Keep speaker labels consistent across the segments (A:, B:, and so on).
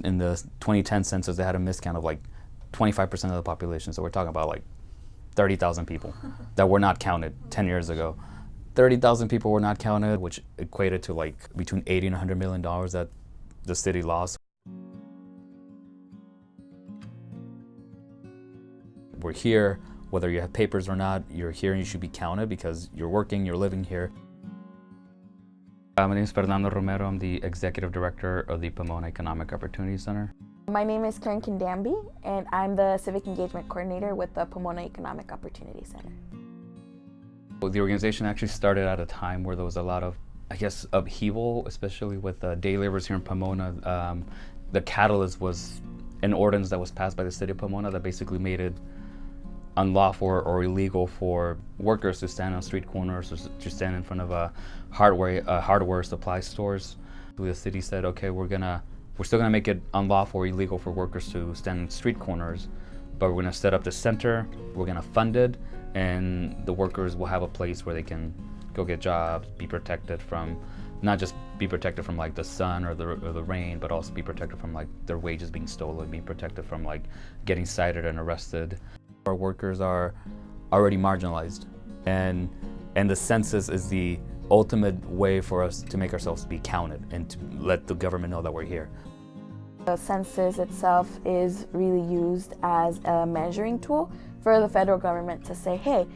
A: In the 2010 census, they had a miscount of like 25% of the population. So we're talking about like 30,000 people that were not counted 10 years ago. 30,000 people were not counted, which equated to like between 80 and $100 million that the city lost. We're here, whether you have papers or not, you're here and you should be counted because you're working, you're living here. My name is Fernando Romero. I'm the Executive Director of the Pomona Economic Opportunity Center.
B: My name is Karen Kindambi, and I'm the Civic Engagement Coordinator with the Pomona Economic Opportunity Center.
A: The organization actually started at a time where there was a lot of, upheaval, especially with day laborers here in Pomona. The catalyst was an ordinance that was passed by the city of Pomona that basically made it unlawful or illegal for workers to stand on street corners or to stand in front of hardware supply stores. The city said, okay, we're still gonna make it unlawful or illegal for workers to stand in street corners, but we're gonna set up the center, we're gonna fund it, and the workers will have a place where they can go get jobs, be protected from, not just be protected from like the sun or the rain, but also be protected from like their wages being stolen, be protected from like getting cited and arrested. Our workers are already marginalized, and the census is the ultimate way for us to make ourselves be counted and to let the government know that we're here.
B: The census itself is really used as a measuring tool for the federal government to say, hey,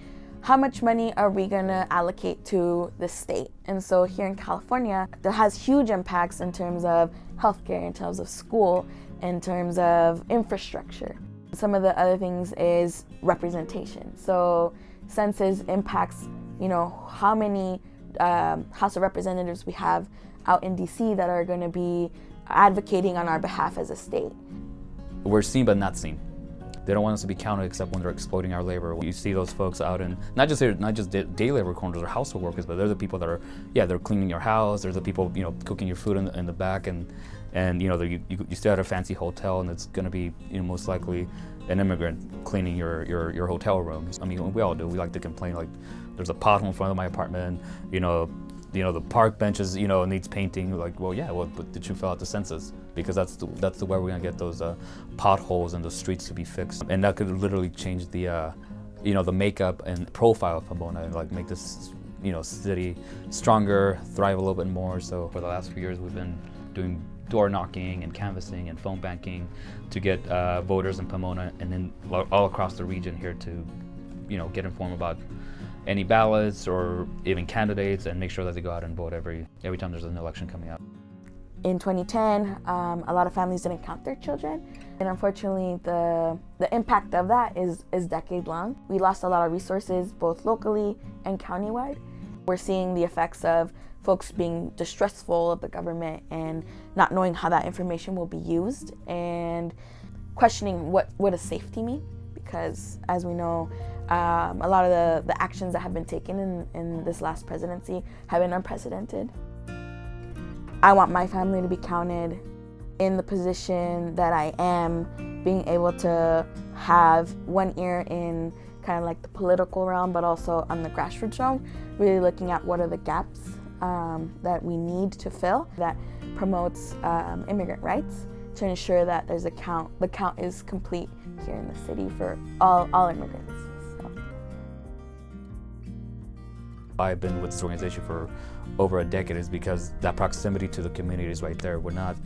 B: how much money are we going to allocate to the state? And so here in California, that has huge impacts in terms of healthcare, in terms of school, in terms of infrastructure. Some of the other things is representation. So census impacts, how many House of Representatives we have out in DC that are going to be advocating on our behalf as a state.
A: We're seen but not seen. They don't want us to be counted except when they're exploiting our labor. You see those folks out in not just day labor corners or household workers, but they're the people that are, they're cleaning your house. There's the people, cooking your food in the back, and you stay at a fancy hotel, and it's going to be, most likely an immigrant cleaning your hotel rooms. I mean, we all do. We like to complain, like there's a pothole in front of my apartment. The park benches, needs painting. Like, but did you fill out the census? Because that's the way we're gonna get those potholes in the streets to be fixed, and that could literally change the, the makeup and profile of Pomona, and like make this, city stronger, thrive a little bit more. So for the last few years, we've been doing door knocking and canvassing and phone banking to get voters in Pomona and then all across the region here to, get informed about any ballots or even candidates, and make sure that they go out and vote every time there's an election coming up.
B: In 2010, a lot of families didn't count their children, and unfortunately the impact of that is decade long. We lost a lot of resources both locally and countywide. We're seeing the effects of folks being distrustful of the government and not knowing how that information will be used, and questioning what does safety mean, because as we know, a lot of the actions that have been taken in this last presidency have been unprecedented. I want my family to be counted. In the position that I am, being able to have one ear in kind of like the political realm, but also on the grassroots realm, really looking at what are the gaps that we need to fill that promotes immigrant rights, to ensure that there's the count is complete here in the city for all immigrants. So.
A: I've been with this organization for over a decade is because that proximity to the community is right there. We're not,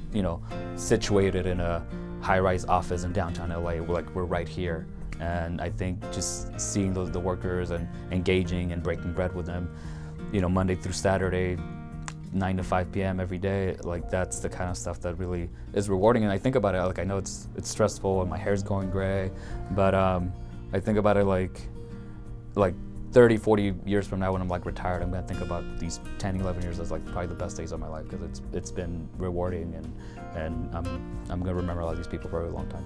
A: situated in a high-rise office in downtown LA. We're right here. And I think just seeing the workers and engaging and breaking bread with them, Monday through Saturday, 9 to 5 p.m. every day, like that's the kind of stuff that really is rewarding. And I think about it, like I know it's stressful and my hair's going gray, but I think about it like 30, 40 years from now when I'm like retired, I'm gonna think about these 10, 11 years as like probably the best days of my life, because it's been rewarding, and I'm gonna remember a lot of these people for a really long time.